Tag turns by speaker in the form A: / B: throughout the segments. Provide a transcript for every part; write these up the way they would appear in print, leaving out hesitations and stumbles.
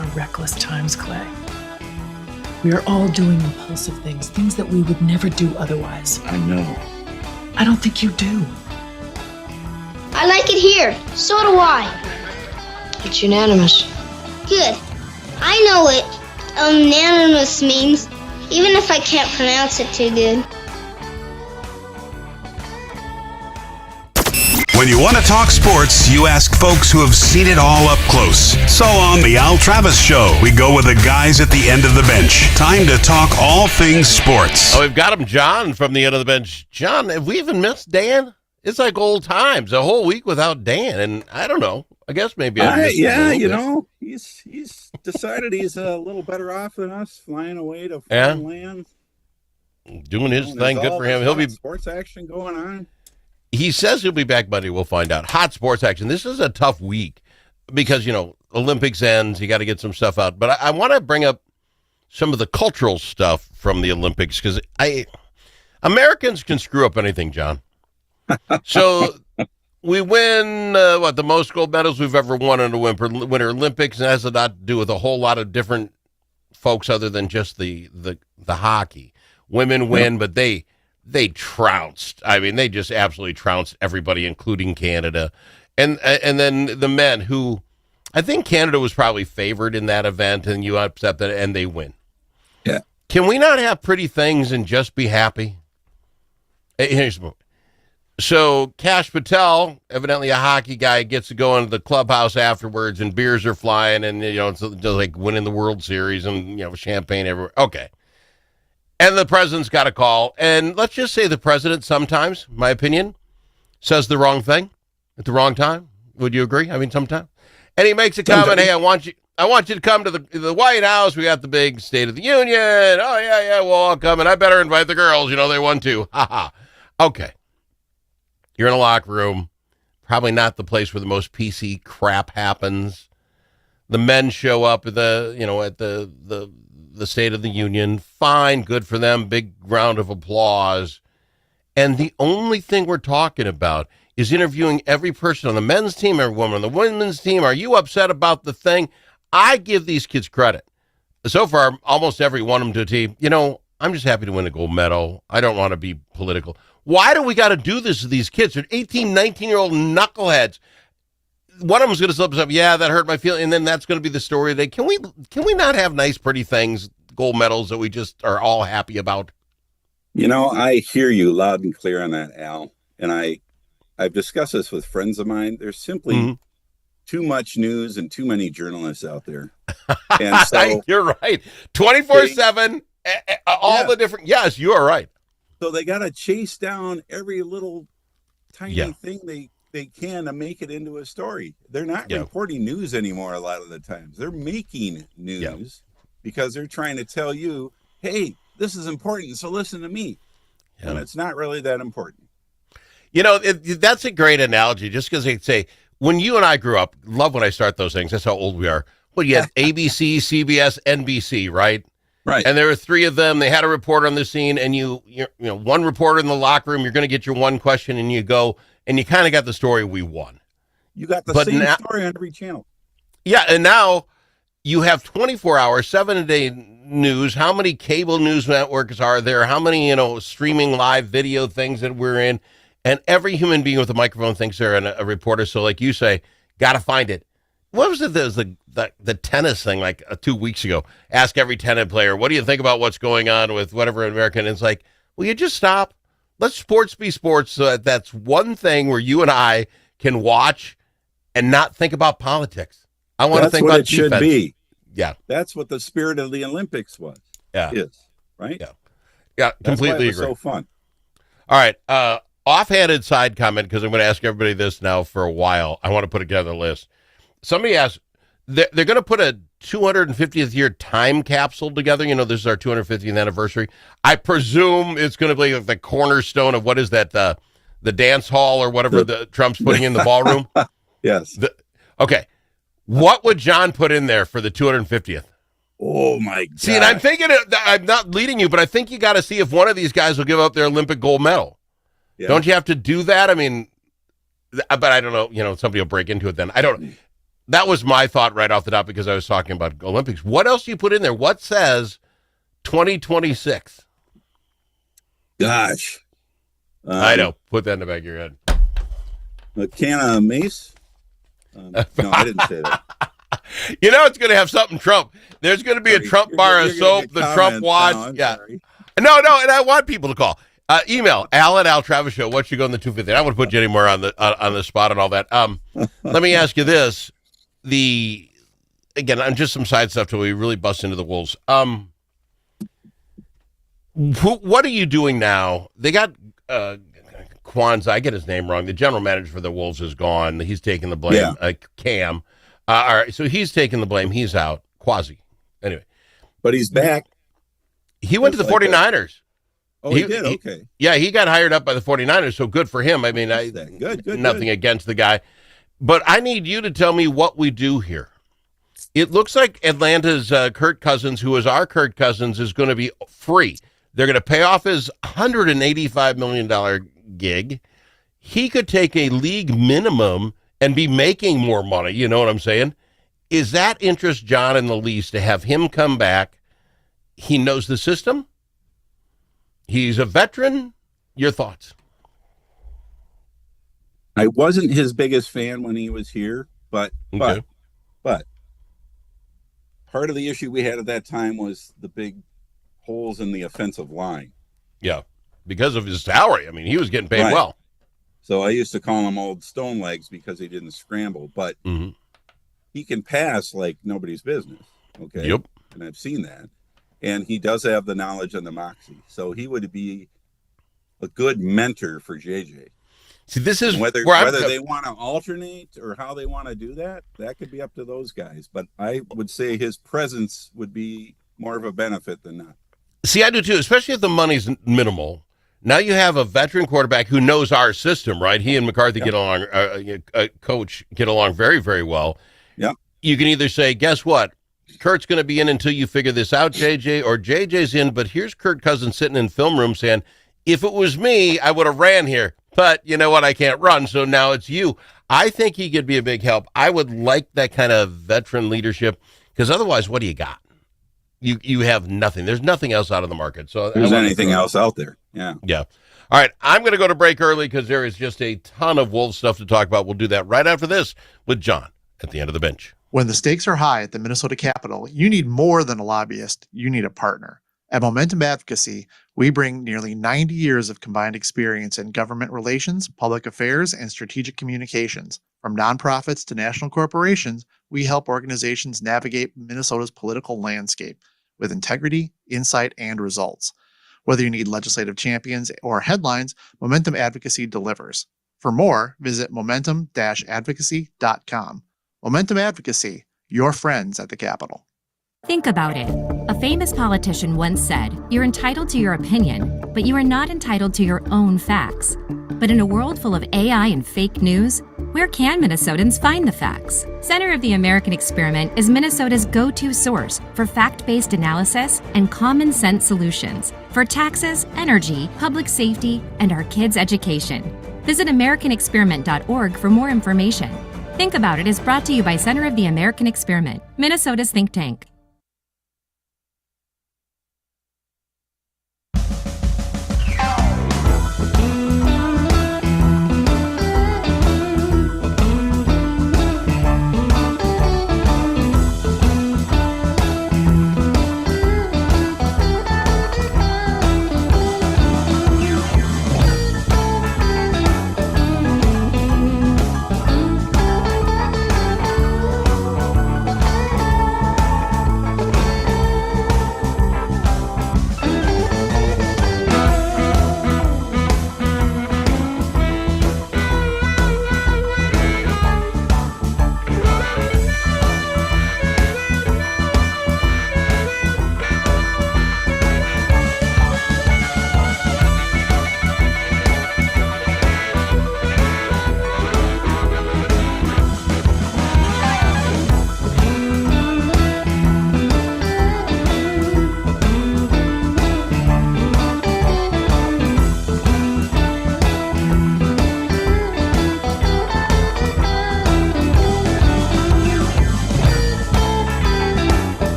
A: are reckless times, Clay. We are all doing impulsive things that we would never do otherwise.
B: I know.
A: I don't think you do.
C: I like it here. So do I.
D: It's unanimous.
C: Good. I know what unanimous means, even if I can't pronounce it too good.
E: When you want to talk sports, you ask folks who have seen it all up close. So on The Al Travis Show, we go with the guys at the end of the bench. Time to talk all things sports.
F: Oh, we've got him, John, from the end of the bench. John, have we even missed Dan? It's like old times, a whole week without Dan, and I don't know. I guess maybe I missed him a little bit.
B: He's decided he's a little better off than us, flying away to foreign lands.
F: Doing his thing, good for him. He'll be
B: sports action going on.
F: He says he'll be back Monday. We'll find out. Hot sports action. This is a tough week because, Olympics ends. You got to get some stuff out. But I want to bring up some of the cultural stuff from the Olympics because Americans can screw up anything, John. So we win, the most gold medals we've ever won in the Winter Olympics, and it has a lot to do with a whole lot of different folks other than just the hockey. Women win, but they trounced. I mean, they just absolutely trounced everybody, including Canada. And then the men who, I think Canada was probably favored in that event, and you upset that, and they win.
B: Yeah.
F: Can we not have pretty things and just be happy? So Kash Patel, evidently a hockey guy, gets to go into the clubhouse afterwards, and beers are flying, and it's like winning the World Series, and champagne everywhere. Okay. And the president's got a call. And let's just say the president sometimes, my opinion, says the wrong thing at the wrong time. Would you agree? I mean, sometimes. And he makes a comment, hey, I want you to come to the White House. We got the big State of the Union. Oh, yeah, we'll all come. And I better invite the girls. They won too. Ha ha. Okay. You're in a locker room. Probably not the place where the most PC crap happens. The men show up at the State of the Union. Fine, good for them. Big round of applause. And the only thing we're talking about is interviewing every person on the men's team, every woman on the women's team. Are you upset about the thing? I give these kids credit. So far, almost every one of them to a team. I'm just happy to win a gold medal. I don't want to be political. Why do we got to do this to these kids? They're 18, 19-year-old knuckleheads. One of them's going to slip up, yeah, that hurt my feeling, and then that's going to be the story today. Can we not have nice, pretty things, gold medals that we just are all happy about?
B: I hear you loud and clear on that, Al. And I've discussed this with friends of mine. There's simply too much news and too many journalists out there. And so
F: you're right. 24/7, all the different. Yes, you are right.
B: So they got to chase down every little tiny thing they can to make it into a story. They're not reporting news anymore a lot of the times. They're making news because they're trying to tell you, hey, this is important, so listen to me. And it's not really that important.
F: That's a great analogy, just because they say, when you and I grew up, love when I start those things, that's how old we are. Well, you had ABC, CBS, NBC, right?
B: Right.
F: And there were three of them. They had a reporter on the scene, and you one reporter in the locker room, you're going to get your one question, and you go, and you kind of got the story, we won.
B: You got the same story on every channel. Yeah,
F: and now you have 24 hours, 7-a-day news. How many cable news networks are there? How many, streaming live video things that we're in? And every human being with a microphone thinks they're a reporter. So like you say, got to find it. What was it? There's the tennis thing like 2 weeks ago. Ask every tennis player, what do you think about what's going on with whatever American? And it's like, will you just stop? Let sports be sports. So that's one thing where you and I can watch and not think about politics. I want to think about defense.
B: Should be.
F: Yeah.
B: That's what the spirit of the Olympics was.
F: Yeah.
B: Is, right?
F: Yeah. Yeah, completely
B: agree. So fun.
F: All right. Offhanded side comment, because I'm going to ask everybody this now for a while. I want to put together a list. Somebody asked, they're going to put a 250th year time capsule together. This is our 250th anniversary. I presume it's going to be the cornerstone of what is that, the dance hall or whatever the Trump's putting in the ballroom?
B: Yes.
F: Okay. What would John put in there for the 250th?
B: Oh, my God.
F: See, and I'm thinking, I'm not leading you, but I think you got to see if one of these guys will give up their Olympic gold medal. Yeah. Don't you have to do that? I mean, but I don't know, somebody will break into it then. I don't. that was my thought right off the top because I was talking about Olympics. What else do you put in there? What says 2026?
B: Gosh.
F: I know. Put that in the back of your head.
B: A can of mace? No, I didn't say that.
F: You know it's going to have something Trump. There's going to be a Trump bar of soap, the Trump watch. Yeah.
B: Sorry.
F: No, and I want people to call. Email Al Travis Show. What you go in the 250? I don't want to put Jenny Moore on the spot and all that. Let me ask you this: again, just some side stuff till we really bust into the Wolves. What are you doing now? They got Kwanzaa. I get his name wrong. The general manager for the Wolves is gone. He's taking the blame.
B: Yeah.
F: Cam. All right, so he's taking the blame. He's out. Quasi. Anyway,
B: but he's back.
F: He went to the 49ers.
B: Oh, he did? Okay.
F: Yeah, he got hired up by the 49ers, so good for him. I mean,
B: good.
F: Nothing against the guy. But I need you to tell me what we do here. It looks like Atlanta's Kirk Cousins, who is our Kirk Cousins, is going to be free. They're going to pay off his $185 million gig. He could take a league minimum and be making more money. You know what I'm saying? Is that interest John in the least to have him come back? He knows the system. He's a veteran. Your thoughts?
B: I wasn't his biggest fan when he was here, but part of the issue we had at that time was the big holes in the offensive line.
F: Yeah, because of his salary. I mean, he was getting paid well.
B: So I used to call him Old Stone Legs because he didn't scramble, but he can pass like nobody's business. Okay.
F: Yep.
B: And I've seen that. And he does have the knowledge and the moxie. So he would be a good mentor for JJ.
F: See, this is
B: whether they want to alternate or how they want to do that could be up to those guys. But I would say his presence would be more of a benefit than not.
F: See, I do too, especially if the money's minimal. Now you have a veteran quarterback who knows our system, right? He and McCarthy get along, coach get along very, very well.
B: Yeah.
F: You can either say, guess what? Kurt's going to be in until you figure this out, JJ, or JJ's in, but here's Kirk Cousins sitting in film room saying, if it was me, I would have ran here. But you know what? I can't run, so now it's you. I think he could be a big help. I would like that kind of veteran leadership, because otherwise, what do you got? You have nothing. There's nothing else out of the market. So
B: there's anything else out there. Yeah.
F: Yeah. All right. I'm going to go to break early because there is just a ton of Wolves stuff to talk about. We'll do that right after this with John at the end of the bench.
G: When the stakes are high at the Minnesota Capitol, you need more than a lobbyist. You need a partner. At Momentum Advocacy, we bring nearly 90 years of combined experience in government relations, public affairs, and strategic communications. From nonprofits to national corporations, we help organizations navigate Minnesota's political landscape with integrity, insight, and results. Whether you need legislative champions or headlines, Momentum Advocacy delivers. For more, visit momentum-advocacy.com. Momentum Advocacy, your friends at the Capitol.
H: Think about it. A famous politician once said, "You're entitled to your opinion, but you are not entitled to your own facts." But in a world full of AI and fake news, where can Minnesotans find the facts? Center of the American Experiment is Minnesota's go-to source for fact-based analysis and common sense solutions for taxes, energy, public safety, and our kids' education. Visit AmericanExperiment.org for more information. Think About It is brought to you by Center of the American Experiment, Minnesota's think tank.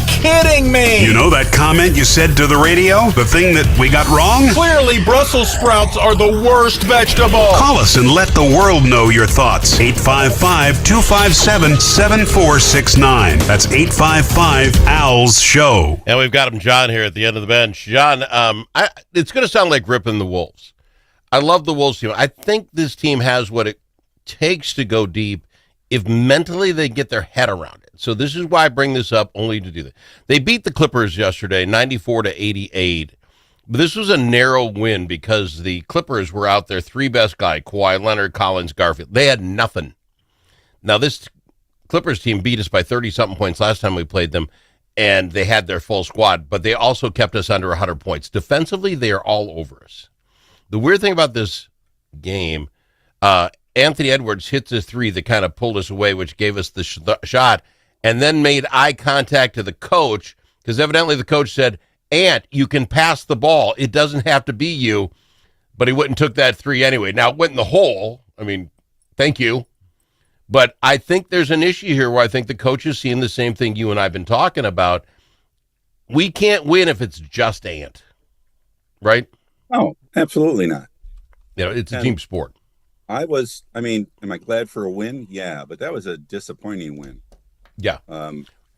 I: kidding me?
E: You know that comment you said to the radio? The thing that we got wrong?
I: Clearly, Brussels sprouts are the worst vegetable.
E: Call us and let the world know your thoughts. 855-257-7469. That's 855-ALS Show.
F: And we've got him, John, here at the end of the bench. John, it's going to sound like ripping the Wolves. I love the Wolves team. I think this team has what it takes to go deep if mentally they get their head around it. So this is why I bring this up, only to do that. They beat the Clippers yesterday, 94-88. But this was a narrow win because the Clippers were out their three best guy, Kawhi Leonard, Collins, Garfield. They had nothing. Now, this Clippers team beat us by 30-something points last time we played them, and they had their full squad, but they also kept us under 100 points. Defensively, they are all over us. The weird thing about this game, Anthony Edwards hits a three that kind of pulled us away, which gave us the shot, and then made eye contact to the coach, because evidently the coach said, Ant, you can pass the ball. It doesn't have to be you. But he went and took that three anyway. Now, it went in the hole. I mean, thank you. But I think there's an issue here where I think the coach is seeing the same thing you and I have been talking about. We can't win if it's just Ant, right?
B: No, absolutely not.
F: You know, it's a team sport.
B: Am I glad for a win? Yeah, but that was a disappointing win.
F: Yeah.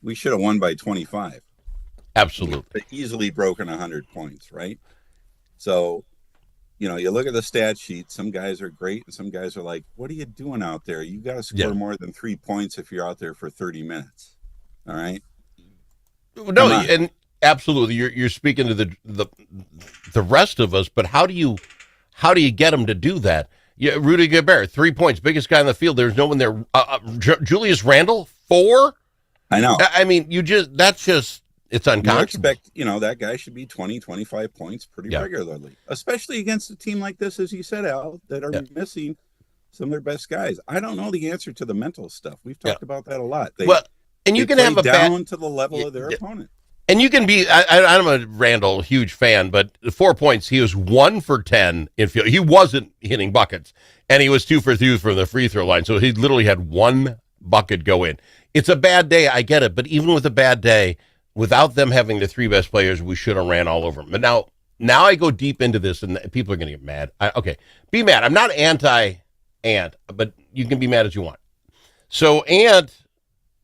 B: We should have won by 25.
F: Absolutely.
B: Easily broken 100 points, right? So, you look at the stat sheet. Some guys are great, and some guys are like, what are you doing out there? You got to score more than 3 points if you're out there for 30 minutes. All right?
F: No, and absolutely. You're speaking to the rest of us, but how do you get them to do that? Yeah, Rudy Gobert, 3 points, biggest guy in the field. There's no one there. Julius Randle, 4.
B: I know.
F: I mean, it's unconscionable.
B: You expect, that guy should be 20, 25 points pretty regularly, especially against a team like this, as you said, Al, that are missing some of their best guys. I don't know the answer to the mental stuff. We've talked about that a lot.
F: You can have
B: down to the level of their opponent.
F: And you can be, I'm a Randall huge fan, but 4 points, he was 1 for 10 in field. He wasn't hitting buckets, and he was 2 for 2 from the free throw line. So he literally had 1 bucket go in. It's a bad day, I get it, but even with a bad day, without them having the 3 best players, we should have ran all over them. But now I go deep into this, and people are going to get mad. Be mad. I'm not anti-Ant, but you can be mad as you want. So Ant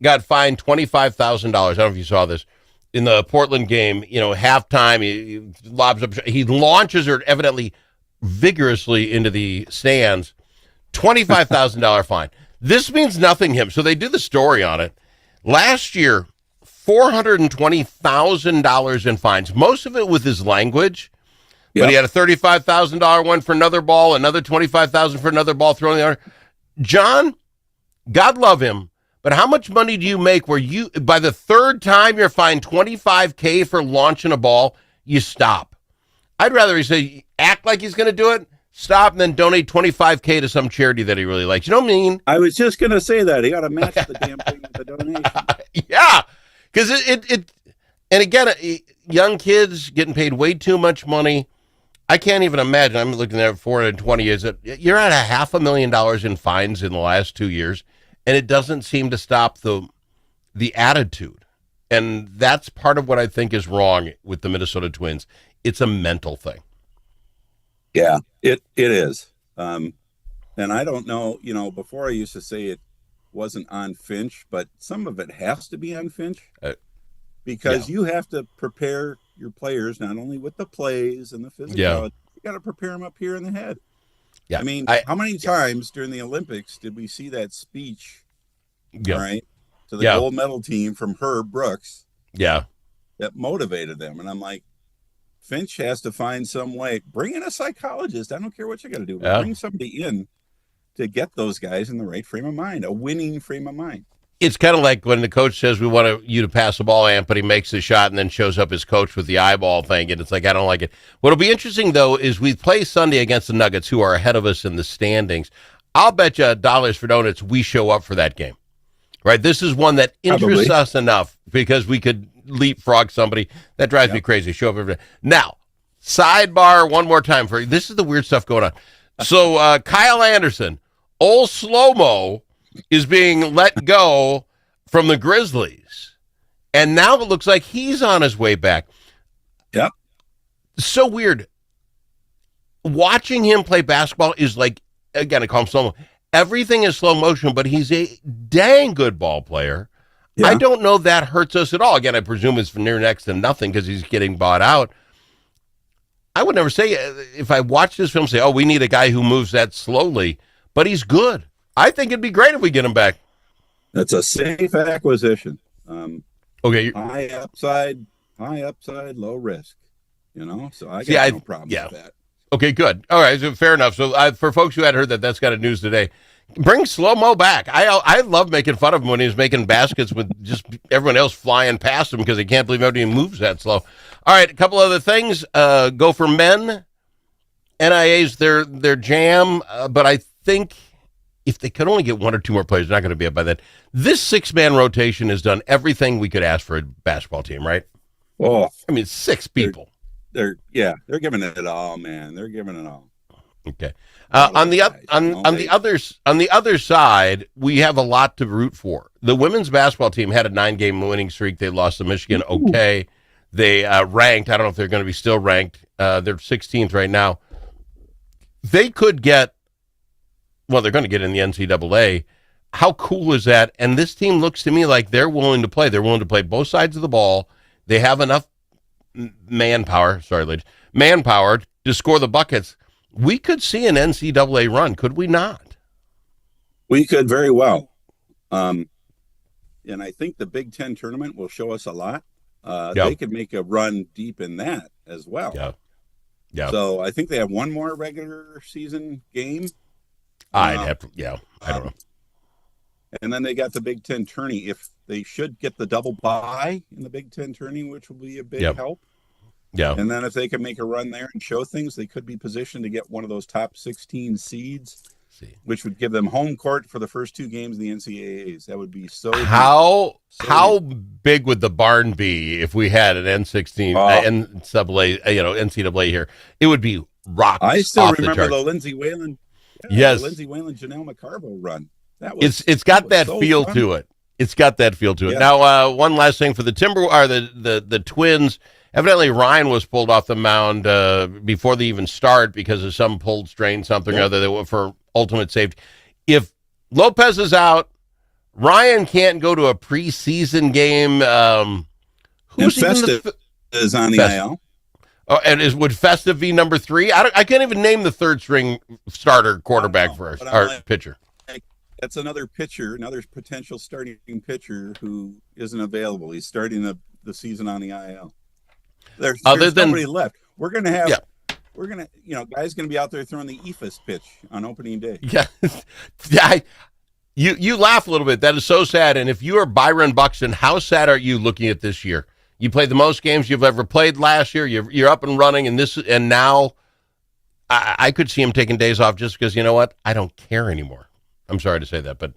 F: got fined $25,000. I don't know if you saw this. In the Portland game, halftime, he lobs up, he launches her evidently vigorously into the stands. $25,000 fine. This means nothing to him. So they did the story on it. Last year, $420,000 in fines. Most of it with his language, but he had a $35,000 one for another ball, another $25,000 for another ball thrown in the air. John, God love him. But how much money do you make where you, by the third time you're fined $25K for launching a ball, you stop? I'd rather he say, act like he's going to do it, stop, and then donate $25K to some charity that he really likes. You know what I mean?
B: I was just going to say that. He got to match the damn thing with the donation.
F: Yeah, because it and again, young kids getting paid way too much money. I can't even imagine. I'm looking at 420. You're at $500,000 in fines in the last 2 years. And it doesn't seem to stop the attitude. And that's part of what I think is wrong with the Minnesota Twins. It's a mental thing.
B: Yeah, it is. And I don't know, before I used to say it wasn't on Finch, but some of it has to be on Finch. Because you have to prepare your players, not only with the plays and the physicality, you got to prepare them up here in the head.
F: Yeah.
B: I mean, how many times during the Olympics did we see that speech, right, to the gold medal team from Herb Brooks?
F: Yeah.
B: That motivated them. And I'm like, Finch has to find some way. Bring in a psychologist. I don't care what you got to do. But bring somebody in to get those guys in the right frame of mind, a winning frame of mind.
F: It's kind of like when the coach says we want you to pass the ball, Amp, but he makes the shot and then shows up his coach with the eyeball thing, and it's like, I don't like it. What'll be interesting, though, is we play Sunday against the Nuggets, who are ahead of us in the standings. I'll bet you dollars for donuts we show up for that game, right? This is one that interests us enough because we could leapfrog somebody. That drives me crazy. Show up every day. Now, sidebar one more time. This is the weird stuff going on. So Kyle Anderson, old slow-mo, is being let go from the Grizzlies. And now it looks like he's on his way back.
B: Yep.
F: So weird. Watching him play basketball is like, again, I call him slow. Everything is slow motion, but he's a dang good ball player. Yeah. I don't know that hurts us at all. Again, I presume it's near next to nothing because he's getting bought out. I would never say, if I watch this film, say, oh, we need a guy who moves that slowly, but he's good. I think it'd be great if we get him back.
B: That's a safe acquisition.
F: Okay.
B: High upside, low risk. So I got no problem with that.
F: Okay, good. All right, so fair enough. So for folks who had heard that's got a news today, bring Slow-Mo back. I love making fun of him when he was making baskets with just everyone else flying past him because they can't believe everybody moves that slow. All right, a couple other things. Go for men. NIA's their jam, but I think if they could only get one or two more players, they're not going to be up by that. This 6-man rotation has done everything we could ask for a basketball team, right?
B: Oh,
F: I mean, 6 people.
B: They're giving it all, man. They're giving it all.
F: Okay. On the other side, we have a lot to root for. The women's basketball team had a 9-game winning streak. They lost to Michigan. Okay. They ranked. I don't know if they're going to be still ranked. They're 16th right now. They could get, well, they're going to get in the NCAA. How cool is that? And this team looks to me like they're willing to play. They're willing to play both sides of the ball. They have enough manpower to score the buckets. We could see an NCAA run, could we not?
B: We could very well. And I think the Big Ten tournament will show us a lot. They could make a run deep in that as well. Yeah. So I think they have one more regular season game.
F: I don't know.
B: And then they got the Big Ten tourney. If they should get the double bye in the Big Ten tourney, which will be a big help. Yeah. And then if they can make a run there and show things, they could be positioned to get one of those top 16 seeds, which would give them home court for the first 2 games of the NCAAs. That would be so.
F: How big would the barn be if we had an NCAA here? It would be rocks.
B: I still
F: off
B: remember
F: the
B: Lindsey Whalen.
F: Yes,
B: the Lindsey Whalen, Janelle McCarvo run.
F: It's got that feel to it. It's got that feel to it. Yeah. Now, one last thing for the the Twins. Evidently, Ryan was pulled off the mound before they even start because of some pulled strain, something or other for ultimate safety. If Lopez is out, Ryan can't go to a preseason game.
B: Who's Festive is on the IL?
F: Oh, and would Festive be number 3? I can't even name the third string starter quarterback for us, or pitcher.
B: That's another pitcher, another potential starting pitcher who isn't available. He's starting the season on the IL. There's nobody left. We're gonna have. Yeah. We're gonna, guys gonna be out there throwing the EFIS pitch on opening day.
F: Yeah, You laugh a little bit. That is so sad. And if you are Byron Buxton, how sad are you looking at this year? You played the most games you've ever played last year. You're up and running, and now I could see him taking days off just because, you know what? I don't care anymore. I'm sorry to say that, but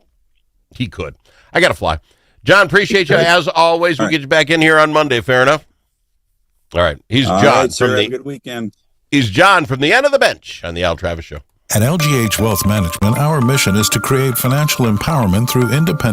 F: he could. I got to fly. John, appreciate you as always. We'll get you back in here on Monday. Fair enough? All right. He's John.
B: Right, sir. Have a good weekend.
F: He's John from the end of the bench on the Al Travis Show.
J: At LGH Wealth Management, our mission is to create financial empowerment through independent